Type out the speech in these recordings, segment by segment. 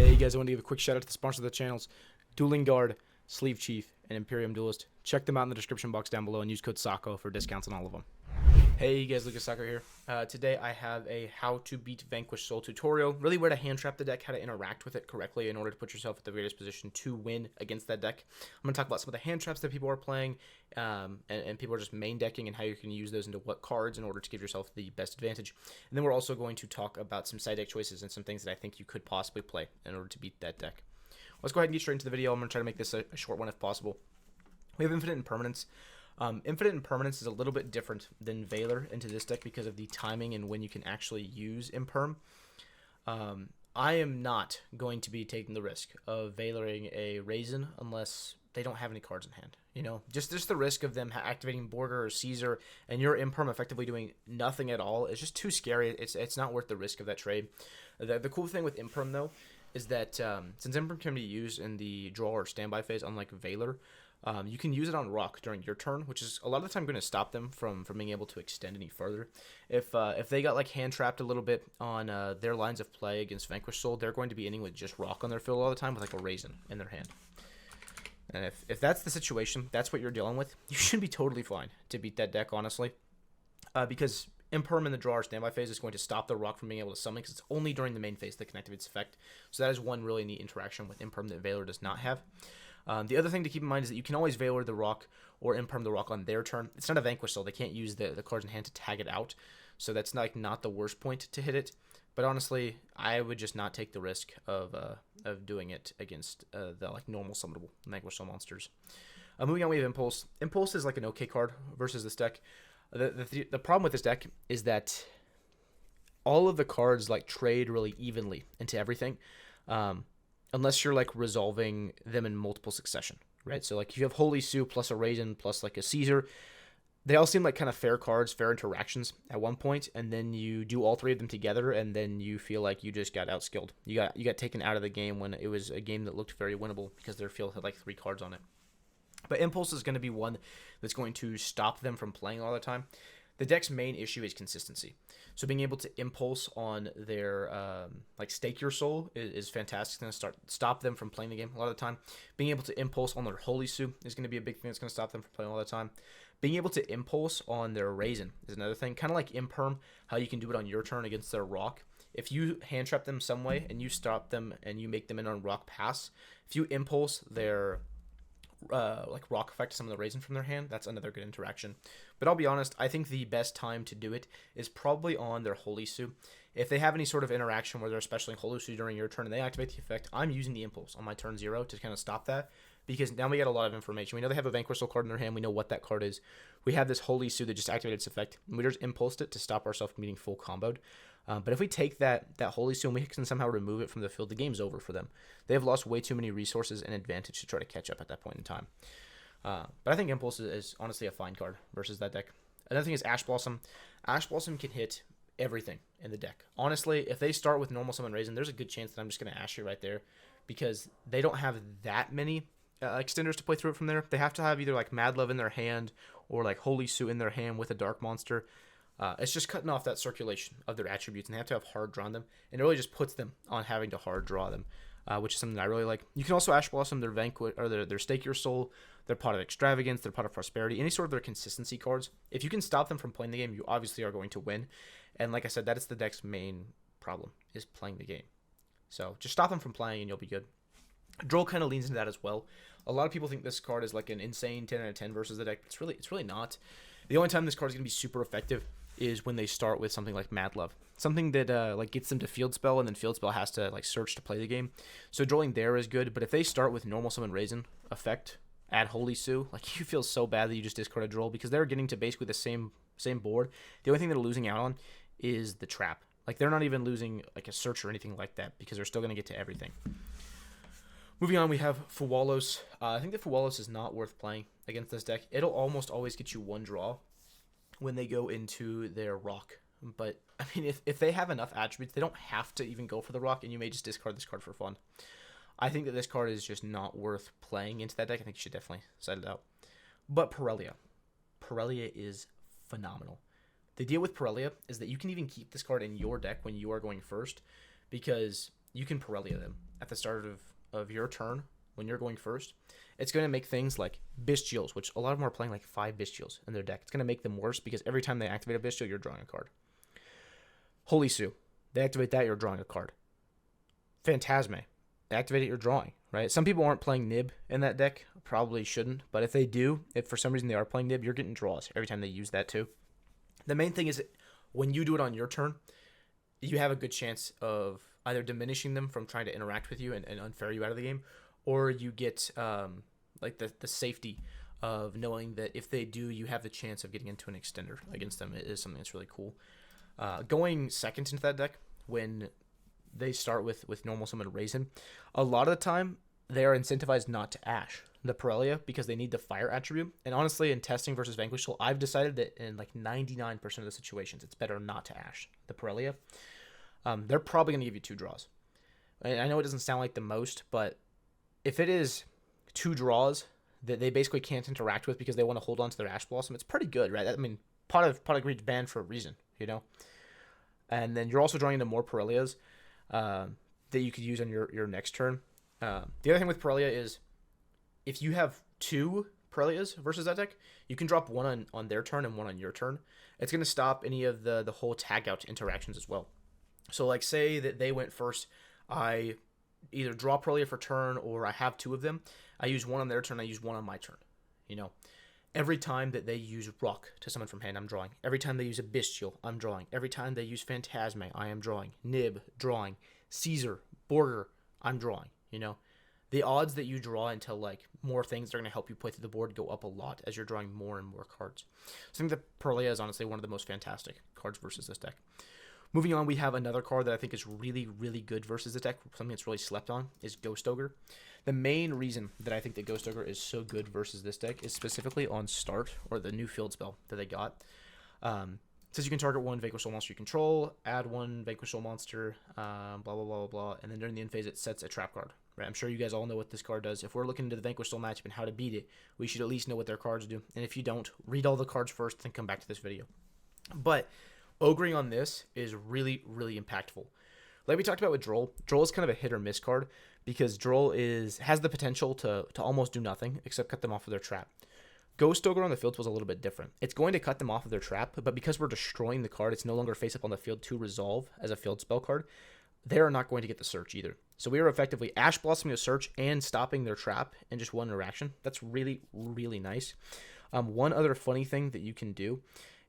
Hey guys, I want to give a quick shout out to the sponsors of the channels, Dueling Guard, Sleeve Chief, and Imperium Duelist. Check them out in the description box down below and use code SACO for discounts on all of them. Hey guys, Lucas Soccer here. Today I have a how to beat Vanquish Soul tutorial, really where to hand trap the deck, how to interact with it correctly in order to put yourself at the greatest position to win against that deck. I'm going to talk about some of the hand traps that people are playing, and people are just main decking, and how you can use those into what cards in order to give yourself the best advantage. And then we're also going to talk about some side deck choices and some things that I think you could possibly play in order to beat that deck. Let's go ahead and get straight into the video. I'm going to try to make this a short one if possible. We have Infinite Impermanence. Infinite Impermanence is a little bit different than Valor into this deck because of the timing and when you can actually use Imperm. I am not going to be taking the risk of Valoring a Ryzeal unless they don't have any cards in hand. You know, just the risk of them activating Border or Caesar and your Imperm effectively doing nothing at all is just too scary. It's not worth the risk of that trade. The cool thing with Imperm, though, is that since Imperm can be used in the draw or standby phase, unlike Valor, you can use it on Rock during your turn, which is a lot of the time going to stop them from being able to extend any further. If they got like hand trapped a little bit on their lines of play against Vanquish Soul, they're going to be ending with just Rock on their field all the time with like a Ryzeal in their hand. And if that's the situation, that's what you're dealing with, you should be totally fine to beat that deck, honestly, because Imperm in the draw or standby phase is going to stop the Rock from being able to summon, because it's only during the main phase that can activate its effect. So that is one really neat interaction with Imperm that Valor does not have. The other thing to keep in mind is that you can always Valor the Rock or Imperm the Rock on their turn. It's not a Vanquish Soul. They can't use the cards in hand to tag it out. So that's not the worst point to hit it. But honestly, I would just not take the risk of doing it against the like normal summonable Vanquish Soul monsters. Moving on, we have Impulse. Impulse is like an okay card versus this deck. The problem with this deck is that all of the cards like trade really evenly into everything. Unless you're like resolving them in multiple succession, right? So like if you have Holy Sue plus a Ryzeal plus like a Caesar, they all seem like kind of fair cards, fair interactions at one point, and then you do all three of them together, and then you feel like you just got outskilled. You got taken out of the game when it was a game that looked very winnable because their field had like 3 cards on it. But Impulse is going to be one that's going to stop them from playing all the time. The deck's main issue is consistency. So being able to Impulse on their like Stake Your Soul is fantastic. It's going to stop them from playing the game a lot of the time. Being able to Impulse on their Holy Sue is going to be a big thing that's going to stop them from playing all the time. Being able to Impulse on their Ryzeal is another thing. Kind of like Imperm, how you can do it on your turn against their Rock. If you hand trap them some way and you stop them and you make them in on Rock pass, if you Impulse their like Rock effect some of the Ryzeal from their hand, that's another good interaction. But I'll be honest, I think the best time to do it is probably on their Holy Sue. If they have any sort of interaction where they're specialing Holy Sue during your turn and they activate the effect, I'm using the Impulse on my turn 0 to kind of stop that, because now we get a lot of information. We know they have a Vanquish Soul card in their hand. We know what that card is. We have this Holy Sue that just activated its effect, and we just impulsed it to stop ourselves from being full comboed. But if we take that Holy Sue and we can somehow remove it from the field, the game's over for them. They have lost way too many resources and advantage to try to catch up at that point in time. But I think Impulse is honestly a fine card versus that deck. Another thing is Ash Blossom. Ash Blossom can hit everything in the deck. Honestly, if they start with normal summon Ryzeal, there's a good chance that I'm just going to Ash you right there, because they don't have that many extenders to play through it from there. They have to have either like Mad Love in their hand or like Holy Sue in their hand with a Dark Monster. It's just cutting off that circulation of their attributes, and they have to have hard drawn them, and it really just puts them on having to hard draw them, which is something that I really like. You can also Ash Blossom their Vanquish or their Stake Your Soul, their Pot of Extravagance, their Pot of Prosperity, any sort of their consistency cards. If you can stop them from playing the game, you obviously are going to win. And like I said, that is the deck's main problem, is playing the game. So just stop them from playing and you'll be good. Droll kind of leans into that as well. A lot of people think this card is like an insane 10 out of 10 versus the deck. It's really not. The only time this card is going to be super effective is when they start with something like Mad Love, something that like gets them to Field Spell, and then Field Spell has to like search to play the game. So Drolling there is good, but if they start with normal summon Ryzeal effect, add Holy Sue, like you feel so bad that you just discard a Droll, because they're getting to basically the same board. The only thing they're losing out on is the trap. Like they're not even losing like a search or anything like that, because they're still going to get to everything. Moving on, we have Fuwalos. I think that Fuwalos is not worth playing against this deck. It'll almost always get you one draw when they go into their Rock. But, I mean, if they have enough attributes, they don't have to even go for the Rock, and you may just discard this card for fun. I think that this card is just not worth playing into that deck. I think you should definitely side it out. But Purulia. Purulia is phenomenal. The deal with Purulia is that you can even keep this card in your deck when you are going first, because you can Purulia them. at the start of your turn when you're going first, it's going to make things like Bystials, which a lot of them are playing like 5 Bystials in their deck. It's going to make them worse because every time they activate a Bystial, you're drawing a card. Holy Sue. They activate that, you're drawing a card. Phantasme. Activate it, you're drawing, right? Some people aren't playing Nib in that deck. Probably shouldn't. But if they do, if for some reason they are playing Nib, you're getting draws every time they use that too. The main thing is that when you do it on your turn, you have a good chance of either diminishing them from trying to interact with you and unfair you out of the game, or you get like the safety of knowing that if they do, you have the chance of getting into an extender against them. It is something that's really cool. Going second into that deck, when they start with normal summon Ryzeal, a lot of the time they are incentivized not to Ash the Purulia because they need the fire attribute. And honestly, in testing versus Vanquish, I've decided that in like 99% of the situations, it's better not to Ash the Purulia. They're probably going to give you 2 draws. And I know it doesn't sound like the most, but if it is 2 draws that they basically can't interact with because they want to hold on to their Ash Blossom, it's pretty good, right? I mean, Pot of Greed's banned for a reason, you know? And then you're also drawing into more Purulias that you could use on your next turn. The other thing with Purulia is if you have 2 Purulias versus that deck, you can drop one on their turn and one on your turn. It's going to stop any of the whole tag out interactions as well. So like say that they went first, I either draw Purulia for turn or I have 2 of them. I use one on their turn, I use one on my turn. You know, every time that they use Rock to summon from hand, I'm drawing. Every time they use a Bystial, I'm drawing. Every time they use Phantasme, I am drawing. Nib, drawing. Caesar, Border, I'm drawing. You know, the odds that you draw into like more things that are going to help you play through the board go up a lot as you're drawing more and more cards. So I think that Purulia is honestly one of the most fantastic cards versus this deck. Moving on, we have another card that I think is really, really good versus this deck. Something that's really slept on is Ghost Ogre. The main reason that I think that Ghost Ogre is so good versus this deck is specifically on start, or the new field spell that they got. Says you can target 1 Vanquish Soul monster you control, add 1 Vanquish Soul monster, blah, blah, blah, blah, blah, and then during the end phase it sets a trap card. Right? I'm sure you guys all know what this card does. If we're looking into the Vanquish Soul matchup and how to beat it, we should at least know what their cards do. And if you don't, read all the cards first, then come back to this video. But Ogring on this is really, really impactful. Like we talked about with Droll, Droll is kind of a hit or miss card because Droll has the potential to almost do nothing except cut them off of their trap. Ghost Ogre on the field was a little bit different. It's going to cut them off of their trap, but because we're destroying the card, it's no longer face up on the field to resolve as a field spell card. They are not going to get the search either. So we are effectively Ash Blossoming a search and stopping their trap in just one interaction. That's really, really nice. One other funny thing that you can do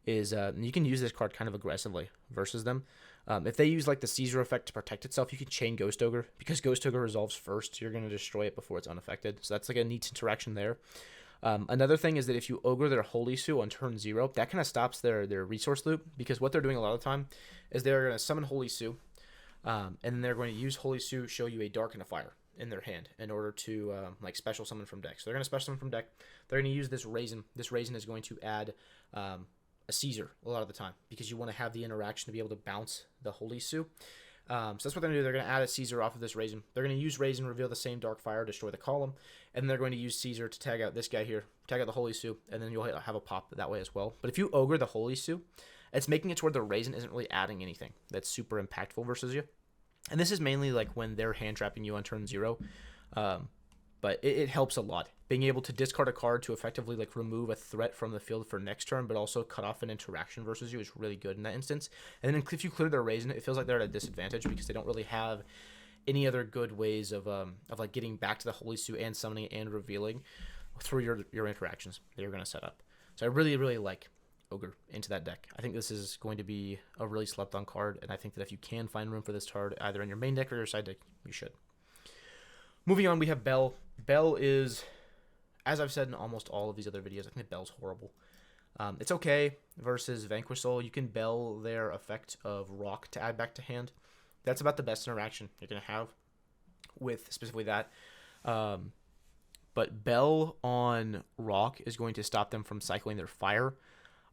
is you can use this card kind of aggressively versus them. If they use like the Caesar effect to protect itself, you can chain Ghost Ogre. Because Ghost Ogre resolves first, you're going to destroy it before it's unaffected. So that's like a neat interaction there. Another thing is that if you Ogre their Holy Sue on turn 0, that kind of stops their resource loop. Because what they're doing a lot of the time is they're going to summon Holy Sue. And then they're going to use Holy Sue, show you a Dark and a Fire in their hand in order to like special summon from deck. So they're going to special summon from deck. They're going to use this Ryzeal. This Ryzeal is going to add a Caesar a lot of the time because you want to have the interaction to be able to bounce the Holy Sue. So that's what they're going to do. They're going to add a Caesar off of this Ryzeal. They're going to use Ryzeal, reveal the same Dark Fire, destroy the column, and then they're going to use Caesar to tag out this guy here, tag out the Holy Sue, and then you'll have a pop that way as well. But if you Ogre the Holy Sue, it's making it to where the Ryzeal isn't really adding anything that's super impactful versus you. And this is mainly like when they're hand trapping you on turn 0. But it helps a lot. Being able to discard a card to effectively like remove a threat from the field for next turn, but also cut off an interaction versus you is really good in that instance. And then if you clear their Ryzeal, it feels like they're at a disadvantage because they don't really have any other good ways of like getting back to the Holy Sue and summoning and revealing through your interactions that you're going to set up. So I really, really like Ogre into that deck. I think this is going to be a really slept on card, and I think that if you can find room for this card either in your main deck or your side deck, you should. Moving on, we have Bell. Bell is, as I've said in almost all of these other videos, I think that Bell's horrible. It's okay versus Vanquish Soul. You can Bell their effect of Rock to add back to hand. That's about the best interaction you're going to have with specifically that. But Bell on Rock is going to stop them from cycling their Fire.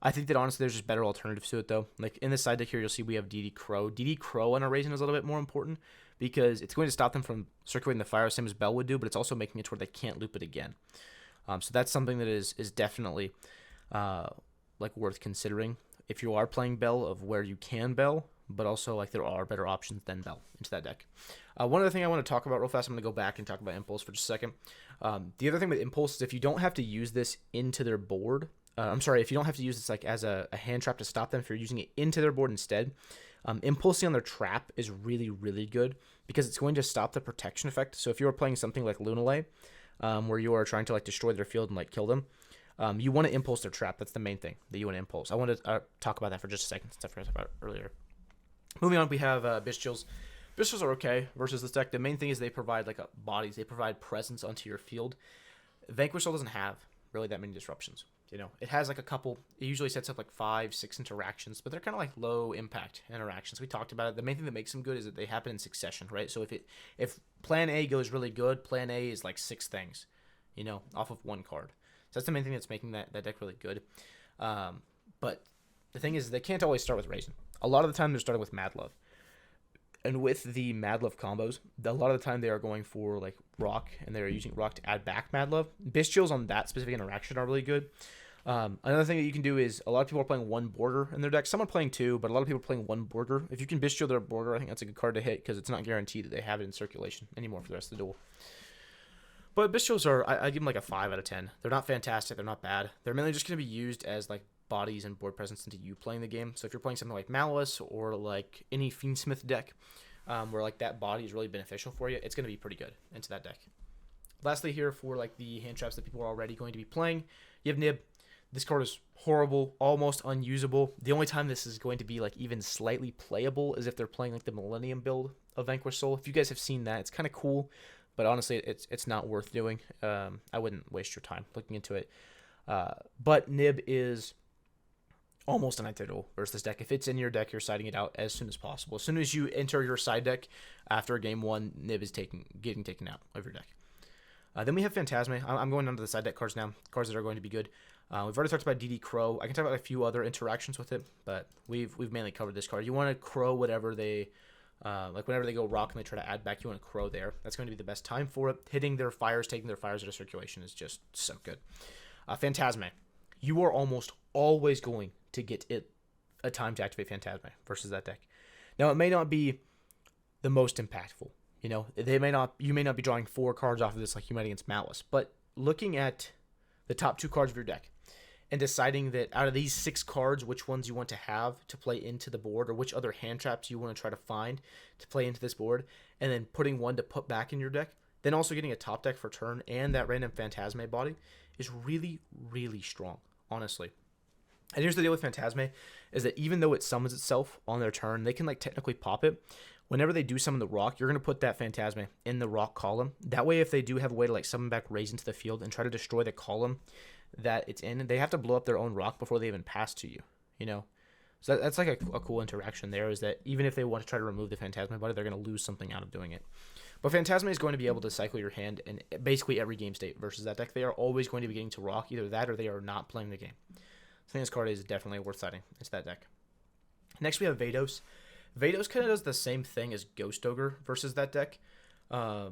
I think that honestly there's just better alternatives to it though. Like in this side deck here, you'll see we have DD Crow. DD Crow on a Ryzeal is a little bit more important because it's going to stop them from circulating the Fire, same as Bell would do, but it's also making it to where they can't loop it again. So that's something that is definitely like worth considering if you are playing Bell, of where you can Bell. but also like there are better options than Bell into that deck. One other thing I want to talk about real fast, I'm going to go back and talk about Impulse for just a second. The other thing with Impulse is if you don't have to use this into their board, if you don't have to use this like as a hand trap to stop them, if you're using it into their board instead, impulsing on their trap is really, really good because it's going to stop the protection effect. So if you are playing something like Lunalight, where you are trying to like destroy their field and like kill them, you want to impulse their trap. That's the main thing that you want to impulse. I want to talk about that for just a second since I forgot about it earlier. Moving on, we have Bystials. Bystials are okay versus this deck. The main thing is they provide like bodies. They provide presence onto your field. Vanquish doesn't have really that many disruptions. You know, it has like a couple. It usually sets up like 5-6 interactions, but they're kind of like low impact interactions. We talked about it. The main thing that makes them good is that they happen in succession, right? So if Plan A goes really good, Plan A is like 6 things, you know, off of 1 card. So that's the main thing that's making that deck really good. But the thing is, they can't always start with Ryzeal. A lot of the time, they're starting with Mad Love. And with the Mad Love combos, a lot of the time they are going for like Rock, and they're using Rock to add back Mad Love. Bystials on that specific interaction are really good. Another thing that you can do is a lot of people are playing 1 border in their deck. Some are playing 2, but a lot of people are playing 1 border. If you can Bystial their border, I think that's a good card to hit because it's not guaranteed that they have it in circulation anymore for the rest of the duel. But Bystials are, I give them like a 5 out of 10. They're not fantastic. They're not bad. They're mainly just going to be used as like bodies and board presence into you playing the game. So if you're playing something like Malice or like any Fiendsmith deck, where like that body is really beneficial for you, it's going to be pretty good into that deck. Lastly here for like the hand traps that people are already going to be playing, you have Nib. This card is horrible, almost unusable. The only time this is going to be like even slightly playable is if they're playing like the Millennium build of Vanquish Soul. If you guys have seen that, it's kind of cool, but honestly, it's not worth doing. I wouldn't waste your time looking into it. But Nib is almost unhittable versus this deck. If it's in your deck, you're siding it out as soon as possible. As soon as you enter your side deck after game 1, Nib is getting taken out of your deck. Then we have Phantasme. I'm going on to the side deck cards now, cards that are going to be good. We've already talked about DD Crow. I can talk about a few other interactions with it, but we've mainly covered this card. You want to Crow whatever they, like whenever they go Rock and they try to add back, you want to Crow there. That's going to be the best time for it. Hitting their fires, taking their fires out of circulation is just so good. Phantasme. You are almost always going to get it a time to activate Phantasme versus that deck. Now, it may not be the most impactful. You know, you may not be drawing 4 cards off of this like you might against Malice, but looking at the top 2 cards of your deck and deciding that out of these 6 cards, which ones you want to have to play into the board, or which other hand traps you want to try to find to play into this board, and then putting one to put back in your deck, then also getting a top deck for turn and that random Phantasme body is really, really strong, honestly. And here's the deal with Phantasme, is that even though it summons itself on their turn, they can like technically pop it. Whenever they do summon the Rock, you're going to put that Phantasme in the Rock column. That way, if they do have a way to like summon back Raise into the field and try to destroy the column that it's in, they have to blow up their own Rock before they even pass to you, you know? So that's like a cool interaction there, is that even if they want to try to remove the Phantasme body, they're going to lose something out of doing it. But Phantasme is going to be able to cycle your hand in basically every game state versus that deck. They are always going to be getting to Rock, either that or they are not playing the game. I think this card is definitely worth siding. It's that deck. Next, we have Veidos. Veidos kind of does the same thing as Ghost Ogre versus that deck. I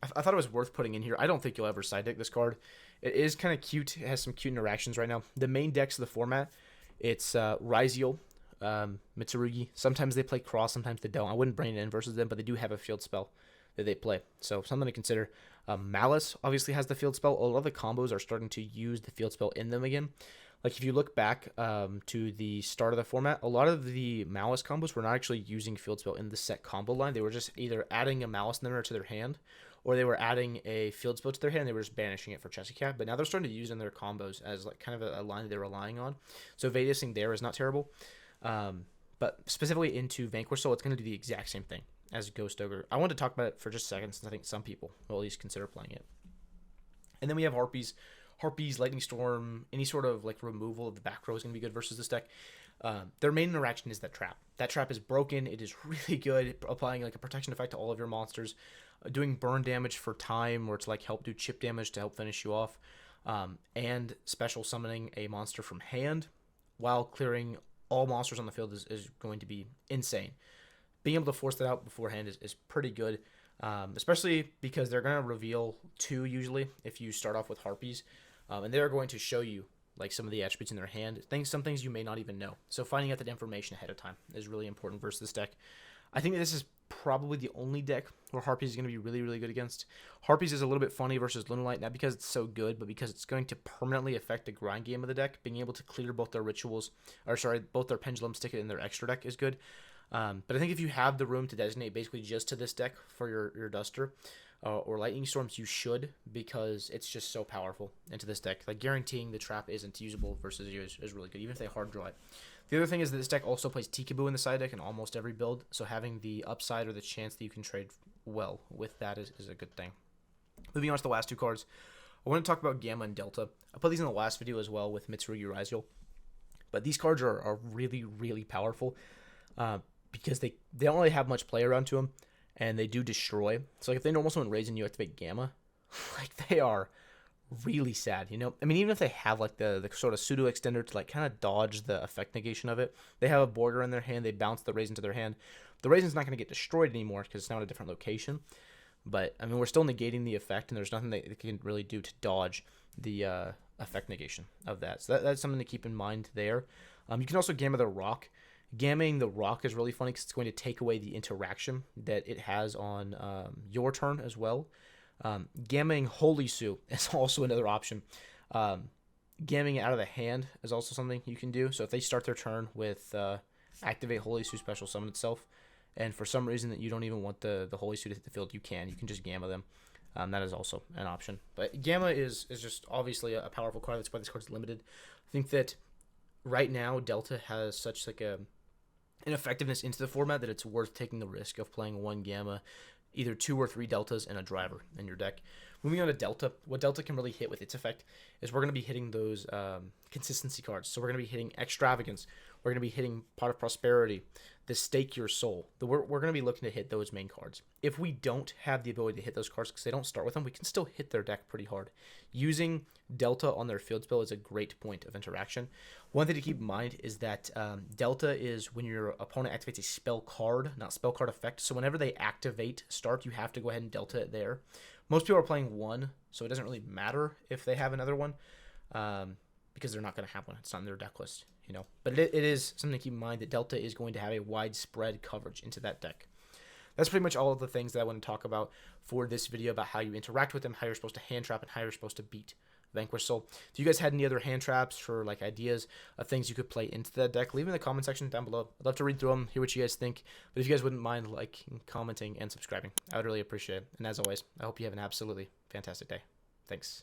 thought it was worth putting in here. I don't think you'll ever side deck this card. It is kind of cute. It has some cute interactions right now. The main decks of the format, it's Ryzeal, Mitsurugi. Sometimes they play Cross, sometimes they don't. I wouldn't bring it in versus them, but they do have a field spell that they play. So something to consider. Malice obviously has the field spell. A lot of the combos are starting to use the field spell in them again. Like if you look back to the start of the format, a lot of the Malice combos were not actually using field spell in the set combo line. They were just either adding a Malice Nimmer to their hand, or they were adding a field spell to their hand. They were just banishing it for Chessy Cat. But now they're starting to use it in their combos as like kind of a line that they're relying on. So Veidosing there is not terrible. But specifically into Vanquish Soul, it's going to do the exact same thing as Ghost Ogre. I wanted to talk about it for just a second, since I think some people will at least consider playing it. And then we have Harpies. Harpies, Lightning Storm, any sort of like removal of the back row is going to be good versus this deck. Their main interaction is that trap. That trap is broken. It is really good, applying like a protection effect to all of your monsters, doing burn damage for time, or to like help do chip damage to help finish you off, and special summoning a monster from hand while clearing all monsters on the field is going to be insane. Being able to force that out beforehand is pretty good, especially because they're going to reveal 2 usually if you start off with Harpies. And they're going to show you like some of the attributes in their hand, some things you may not even know. So finding out that information ahead of time is really important versus this deck. I think this is probably the only deck where Harpies is going to be really, really good against. Harpies is a little bit funny versus Lunalight, not because it's so good, but because it's going to permanently affect the grind game of the deck. Being able to clear both their rituals, or sorry, both their pendulum, stick it in their extra deck is good. But I think if you have the room to designate basically just to this deck for your Duster or Lightning Storms, you should, because it's just so powerful into this deck. Like, guaranteeing the trap isn't usable versus you is really good, even if they hard draw it. The other thing is that this deck also plays Tikaboo in the side deck in almost every build, so having the upside or the chance that you can trade well with that is a good thing. Moving on to the last two cards, I want to talk about Gamma and Delta. I put these in the last video as well with Mitsurugi Ryzeal, but these cards are really, really powerful because they don't really have much play around to them, and they do destroy. So like if they normal summon Raise and you activate Gamma, like they are really sad, you know. I mean, even if they have like the sort of pseudo extender to like kind of dodge the effect negation of it, they have a border in their hand, they bounce the Raise into their hand. The Raisin's not going to get destroyed anymore because it's now in a different location, but I mean, we're still negating the effect, and there's nothing that they can really do to dodge the effect negation of that. So that's something to keep in mind there. You can also Gamma the Rock. Gammaing the Rock is really funny because it's going to take away the interaction that it has on your turn as well. Gammaing Holy Sue is also another option. Gamming it out of the hand is also something you can do. So if they start their turn with activate Holy Sue special summon itself, and for some reason that you don't even want the Holy Sue to hit the field, you can just Gamma them. That is also an option. But Gamma is just obviously a powerful card. That's why this card is limited. I think that right now Delta has such like an effectiveness into the format that it's worth taking the risk of playing one Gamma, either 2 or 3 Deltas, and a driver in your deck. Moving on to Delta, what Delta can really hit with its effect is we're going to be hitting those consistency cards. So we're going to be hitting Extravagance. We're going to be hitting Pot of Prosperity, the Stake Your Soul. We're going to be looking to hit those main cards. If we don't have the ability to hit those cards because they don't start with them, we can still hit their deck pretty hard. Using Delta on their field spell is a great point of interaction. One thing to keep in mind is that Delta is when your opponent activates a spell card, not spell card effect. So whenever they activate start, you have to go ahead and Delta it there. Most people are playing one, so it doesn't really matter if they have another one because they're not going to have one. It's not in their deck list, you know. But it is something to keep in mind that Delta is going to have a widespread coverage into that deck. That's pretty much all of the things that I want to talk about for this video about how you interact with them, how you're supposed to hand trap, and how you're supposed to beat Vanquish. So if you guys had any other hand traps for like ideas of things you could play into that deck, leave in the comment section down below. I'd love to read through them, hear what you guys think. But if you guys wouldn't mind liking, commenting, and subscribing, I would really appreciate it. And as always, I hope you have an absolutely fantastic day. Thanks.